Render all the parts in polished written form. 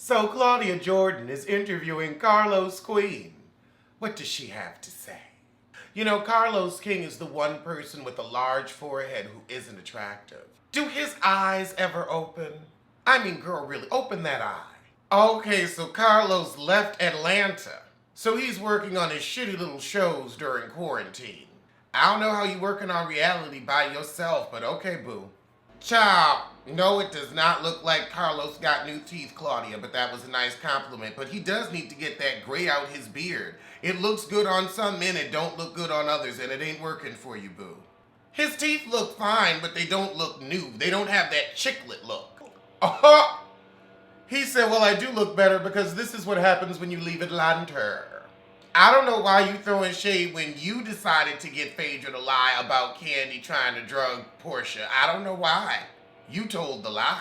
So Claudia Jordan is interviewing Carlos Queen. What does she have to say? You know, Carlos King is the one person with a large forehead who isn't attractive. Do his eyes ever open? I mean, girl, really, open that eye. Okay, so Carlos left Atlanta. So he's working on his shitty little shows during quarantine. I don't know how you working on reality by yourself, but okay, boo. Child, no, it does not look like Carlos got new teeth, Claudia, but that was a nice compliment. But he does need to get that gray out his beard. It looks good on some men, it don't look good on others, and it ain't working for you, boo. His teeth look fine, but they don't look new. They don't have that chiclet look. He said, well, I do look better because this is what happens when you leave Atlanta. I don't know why you throwing shade when you decided to get Phaedra to lie about Candy trying to drug Portia. I don't know why. You told the lie.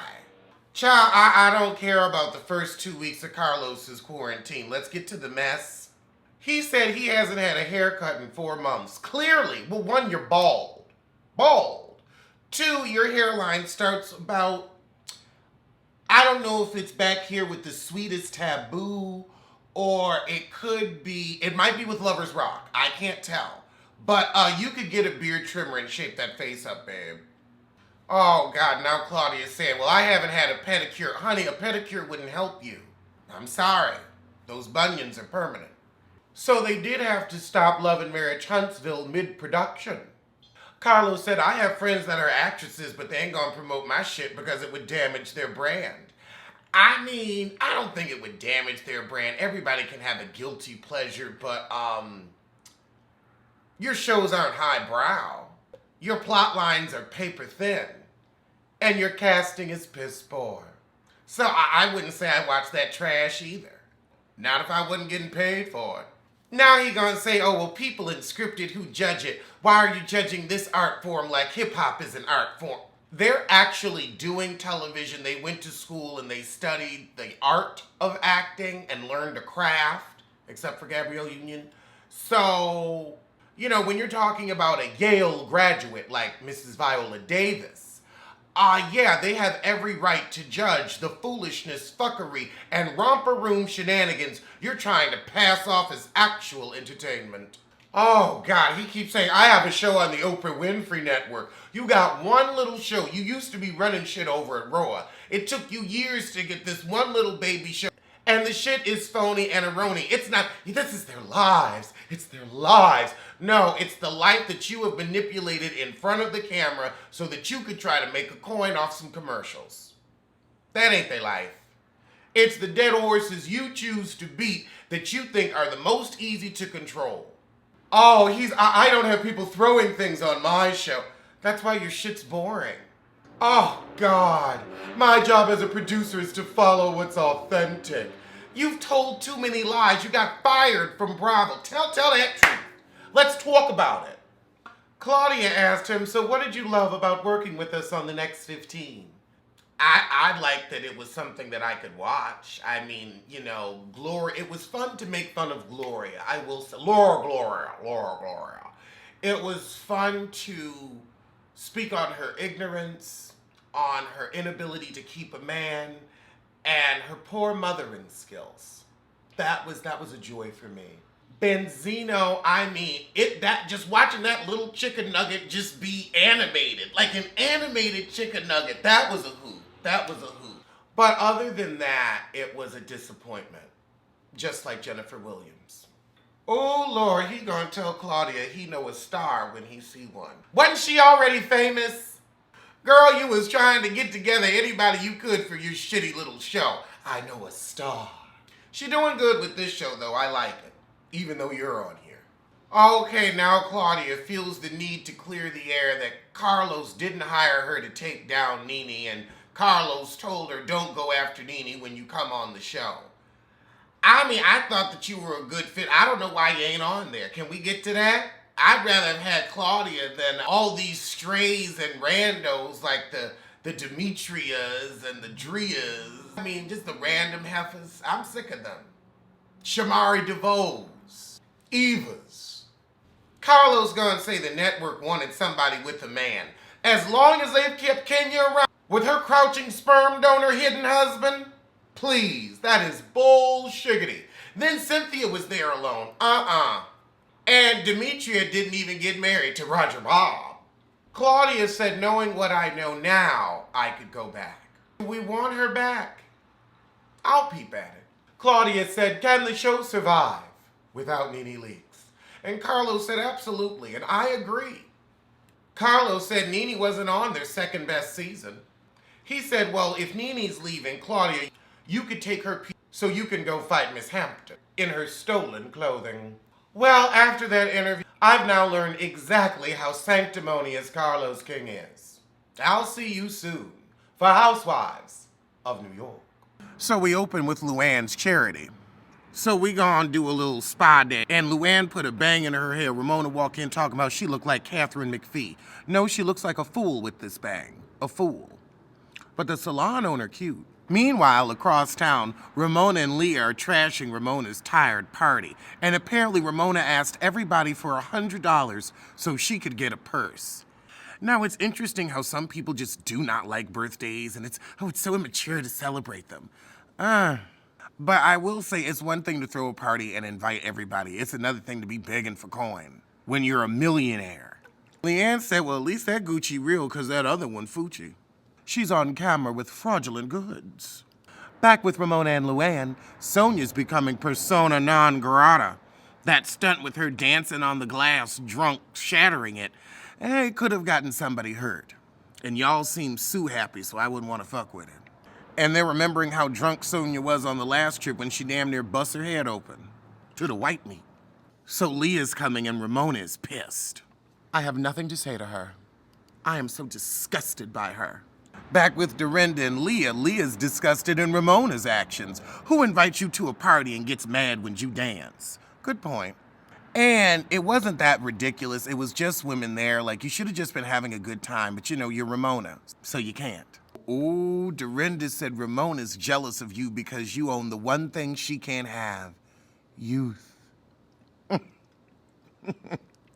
Child, I don't care about the first 2 weeks of Carlos's quarantine. Let's get to the mess. He said he hasn't had a haircut in 4 months. Clearly. Well, 1, you're bald. Bald. 2, your hairline starts about, I don't know if it's back here with the sweetest taboo, or it might be with Lover's Rock. I can't tell. But you could get a beard trimmer and shape that face up, babe. Oh, God, now Claudia's saying, well, I haven't had a pedicure. Honey, a pedicure wouldn't help you. I'm sorry. Those bunions are permanent. So they did have to stop Love and Marriage Huntsville mid-production. Carlos said, I have friends that are actresses, but they ain't gonna promote my shit because it would damage their brand. I mean, I don't think it would damage their brand. Everybody can have a guilty pleasure, but your shows aren't highbrow. Your plot lines are paper thin. And your casting is piss poor. So I wouldn't say I watch that trash either. Not if I wasn't getting paid for it. Now he gonna say, oh, well, people in scripted who judge it, why are you judging this art form like hip-hop is an art form? They're actually doing television. They went to school and they studied the art of acting and learned a craft, except for Gabrielle Union. So, you know, when you're talking about a Yale graduate like Mrs. Viola Davis, yeah, they have every right to judge the foolishness, fuckery, and romper room shenanigans you're trying to pass off as actual entertainment. Oh, God, he keeps saying, I have a show on the Oprah Winfrey Network. You got one little show. You used to be running shit over at RHONY. It took you years to get this one little baby show. And the shit is phony and RHONY. It's not, this is their lives. It's their lives. No, it's the life that you have manipulated in front of the camera so that you could try to make a coin off some commercials. That ain't their life. It's the dead horses you choose to beat that you think are the most easy to control. Oh, I don't have people throwing things on my show. That's why your shit's boring. Oh, God. My job as a producer is to follow what's authentic. You've told too many lies. You got fired from Bravo. Tell that truth. Let's talk about it. Claudia asked him, so what did you love about working with us on the next 15? I liked that it was something that I could watch. I mean, you know, Gloria. It was fun to make fun of Gloria. I will say, Gloria. It was fun to speak on her ignorance, on her inability to keep a man, and her poor mothering skills. That was a joy for me. Benzino, I mean, just watching that little chicken nugget just be animated, like an animated chicken nugget, that was a hoot. That was a hoot. But other than that, it was a disappointment. Just like Jennifer Williams. Oh, Lord, he gonna tell Claudia he know a star when he see one. Wasn't she already famous? Girl, you was trying to get together anybody you could for your shitty little show. I know a star. She doing good with this show, though. I like it. Even though you're on here. Okay, now Claudia feels the need to clear the air that Carlos didn't hire her to take down Nene, and Carlos told her, don't go after Nene when you come on the show. I mean, I thought that you were a good fit. I don't know why you ain't on there. Can we get to that? I'd rather have had Claudia than all these strays and randos like the Demetrias and the Drias. I mean, just the random heifers. I'm sick of them. Shamari DeVoe's. Eva's. Carlos gonna say the network wanted somebody with a man. As long as they've kept Kenya around with her crouching sperm donor hidden husband, Please, that is bullshiggity. Then Cynthia was there alone. And Demetria didn't even get married to Roger Bob. Claudia said, knowing what I know now, I could go back. We want her back. I'll peep at it. Claudia said, can the show survive without Nene Leakes? And Carlos said, absolutely, and I agree. Carlos said Nene wasn't on their second best season. He said, well, if Nene's leaving, Claudia, you could take her piece so you can go fight Miss Hampton in her stolen clothing. Well, after that interview, I've now learned exactly how sanctimonious Carlos King is. I'll see you soon for Housewives of New York. So we open with Luann's charity. So we gonna do a little spa day. And Luann put a bang in her hair. Ramona walked in talking about she looked like Catherine McPhee. No, she looks like a fool with this bang. A fool. But the salon owner cute. Meanwhile, across town, Ramona and Leah are trashing Ramona's tired party. And apparently Ramona asked everybody for $100 so she could get a purse. Now, it's interesting how some people just do not like birthdays, and it's so immature to celebrate them. But I will say it's one thing to throw a party and invite everybody. It's another thing to be begging for coin when you're a millionaire. Leanne said, well, at least that Gucci real, because that other one Fucci. She's on camera with fraudulent goods. Back with Ramona and Luann, Sonja's becoming persona non grata. That stunt with her dancing on the glass, drunk, shattering it, it could have gotten somebody hurt. And y'all seem so happy, so I wouldn't want to fuck with it. And they're remembering how drunk Sonja was on the last trip when she damn near bust her head open to the white meat. So Leah's coming and Ramona is pissed. I have nothing to say to her. I am so disgusted by her. Back with Dorinda and Leah, Leah's disgusted in Ramona's actions. Who invites you to a party and gets mad when you dance? Good point. And it wasn't that ridiculous. It was just women there. Like, you should have just been having a good time. But, you're Ramona, so you can't. Ooh, Dorinda said Ramona's jealous of you because you own the one thing she can't have. Youth.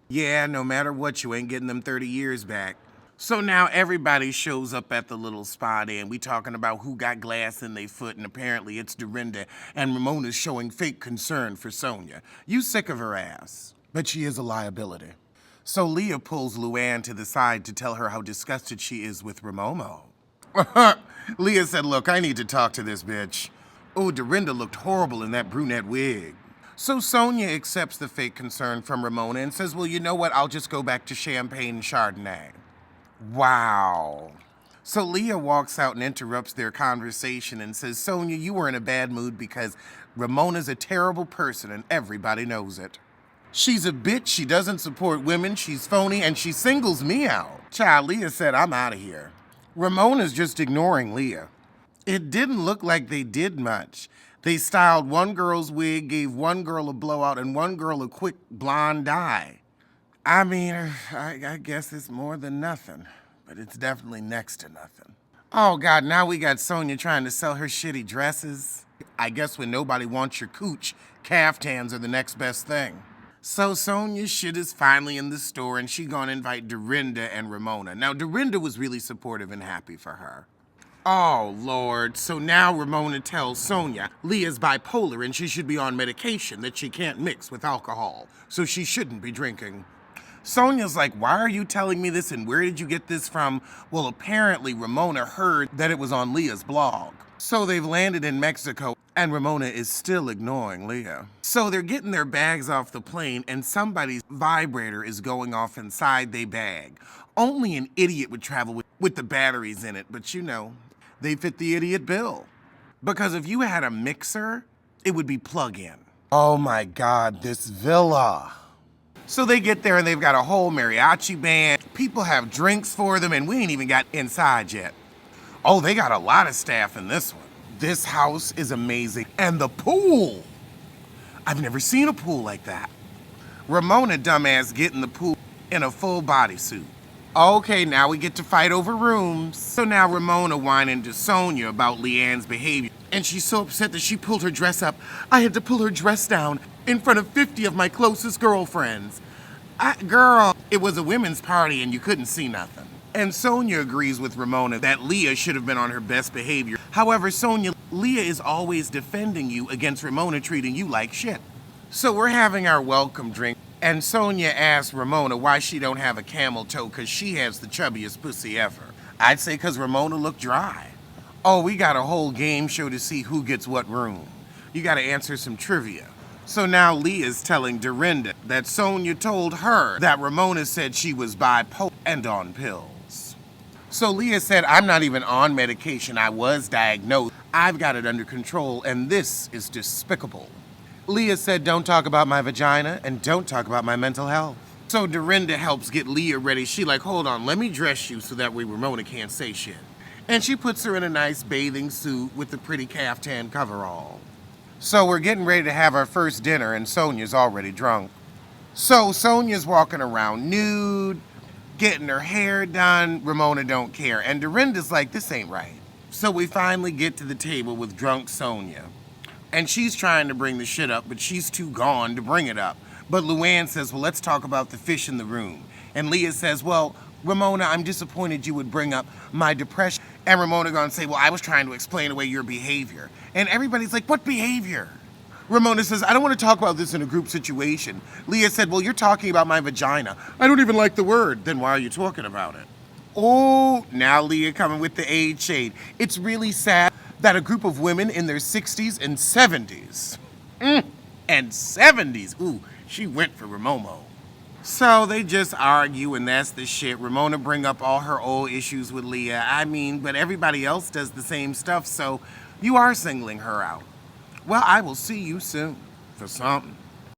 Yeah, no matter what, you ain't getting them 30 years back. So now everybody shows up at the little spa day, and we talking about who got glass in their foot, and apparently it's Dorinda, and Ramona's showing fake concern for Sonja. You sick of her ass, but she is a liability. So Leah pulls Luann to the side to tell her how disgusted she is with Ramomo. Leah said, look, I need to talk to this bitch. Oh, Dorinda looked horrible in that brunette wig. So Sonja accepts the fake concern from Ramona and says, well, you know what, I'll just go back to champagne and Chardonnay. Wow. So Leah walks out and interrupts their conversation and says, Sonja, you were in a bad mood because Ramona's a terrible person and everybody knows it. She's a bitch, she doesn't support women, she's phony, and she singles me out. Child, Leah said, I'm out of here. Ramona's just ignoring Leah. It didn't look like they did much. They styled one girl's wig, gave one girl a blowout, and one girl a quick blonde dye. I mean, I guess it's more than nothing, but it's definitely next to nothing. Oh, God, now we got Sonja trying to sell her shitty dresses. I guess when nobody wants your cooch, caftans are the next best thing. So Sonja's shit is finally in the store, and she gonna invite Dorinda and Ramona. Now, Dorinda was really supportive and happy for her. Oh, Lord. So now Ramona tells Sonja Leah's bipolar and she should be on medication that she can't mix with alcohol, so she shouldn't be drinking. Sonja's like, why are you telling me this and where did you get this from? Well, apparently Ramona heard that it was on Leah's blog. So they've landed in Mexico and Ramona is still ignoring Leah. So they're getting their bags off the plane and somebody's vibrator is going off inside their bag. Only an idiot would travel with the batteries in it, but they fit the idiot bill. Because if you had a mixer, it would be plug-in. Oh my God, this villa. So they get there and they've got a whole mariachi band. People have drinks for them and we ain't even got inside yet. Oh, they got a lot of staff in this one. This house is amazing. And the pool. I've never seen a pool like that. Ramona, dumbass, get in the pool in a full bodysuit. Okay, now we get to fight over rooms. So now Ramona whining to Sonja about Leanne's behavior. And she's so upset that she pulled her dress up. I had to pull her dress down in front of 50 of my closest girlfriends. Girl, it was a women's party and you couldn't see nothing. And Sonja agrees with Ramona that Leah should have been on her best behavior. However, Sonja, Leah is always defending you against Ramona treating you like shit. So we're having our welcome drink, and Sonja asks Ramona why she don't have a camel toe because she has the chubbiest pussy ever. I'd say because Ramona looked dry. Oh, we got a whole game show to see who gets what room. You got to answer some trivia. So now Leah's telling Dorinda that Sonja told her that Ramona said she was bipolar and on pills. So Leah said, I'm not even on medication. I was diagnosed. I've got it under control, and this is despicable. Leah said, don't talk about my vagina and don't talk about my mental health. So Dorinda helps get Leah ready. She like, hold on, let me dress you so that way Ramona can't say shit. And she puts her in a nice bathing suit with the pretty caftan coverall. So we're getting ready to have our first dinner and Sonja's already drunk. So Sonja's walking around nude, getting her hair done. Ramona don't care. And Dorinda's like, this ain't right. So we finally get to the table with drunk Sonja. And she's trying to bring the shit up, but she's too gone to bring it up. But Luann says, well, let's talk about the fish in the room. And Leah says, well, Ramona, I'm disappointed you would bring up my depression. And Ramona gonna say, well, I was trying to explain away your behavior. And everybody's like, what behavior? Ramona says, I don't want to talk about this in a group situation. Leah said, well, you're talking about my vagina. I don't even like the word. Then why are you talking about it? Oh, now Leah coming with the age shade. It's really sad that a group of women in their 60s and 70s. And 70s. Ooh, she went for Ramomo. So they just argue, and that's the shit. Ramona bring up all her old issues with Leah. I mean, but everybody else does the same stuff, so you are singling her out. Well, I will see you soon for something.